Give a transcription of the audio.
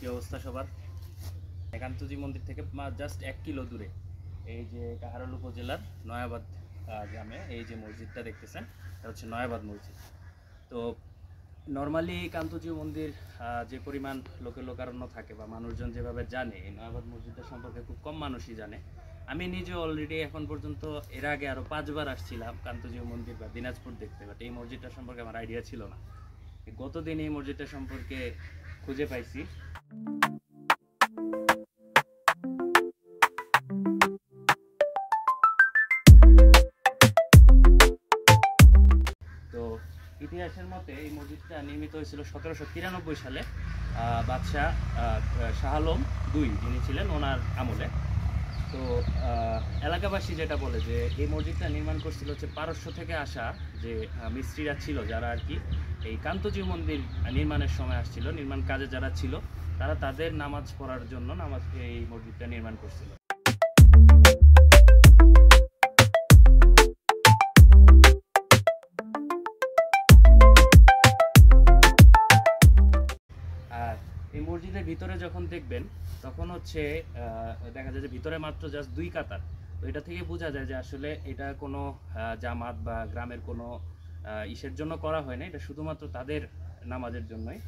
কি অবস্থা সবার? কান্তজি মন্দির থেকে জাস্ট 1 কিলো দূরে এই যে কাহারোল উপজেলার নয়াবাদ গ্রামে এই যে মসজিদটা দেখতেছেন, এটা হচ্ছে নয়াবাদ মসজিদ। তো নর্মালি কান্তজি মন্দির যে পরিমাণ লোকারণ্য থাকে বা মানুষজন যেভাবে জানে, এই নয়াবাদ মসজিদটা সম্পর্কে খুব কম মানুষই জানে। আমি নিজে অলরেডি এখন পর্যন্ত এর আগে আরও 5 বার আসছিলাম কান্তজি মন্দির বা দিনাজপুর দেখতে, বাট এই মসজিদটা সম্পর্কে আমার আইডিয়া ছিল না। গতদিন এই মসজিদটা সম্পর্কে খুঁজে পাইছি। তো ইতিহাসের মতে এই মসজিদটা নির্মিত হয়েছিল 1793 সালে বাদশাহ শাহ আলম II যিনি ছিলেন ওনার আমলে। তো এলাকাবাসী যেটা বলে যে এই মসজিদটা নির্মাণ করছিল হচ্ছে পারস্য থেকে আসা যে মিস্ত্রিরা ছিল, যারা আর কি এই কান্তজি মন্দির নির্মাণের সময় আসছিল, নির্মাণ কাজে যারা ছিল তারা তাদের নামাজ পড়ার জন্য এই মসজিদটা নির্মাণ করছিল। আর এই মসজিদের ভিতরে যখন দেখবেন তখন হচ্ছে দেখা যায় যে ভিতরে মাত্র জাস্ট 2 কাতার। তো এটা থেকে বোঝা যায় যে আসলে এটা কোনো জামাত বা গ্রামের কোনো ইসের জন্য করা হয় না, এটা শুধুমাত্র তাদের নামাজের জন্যই।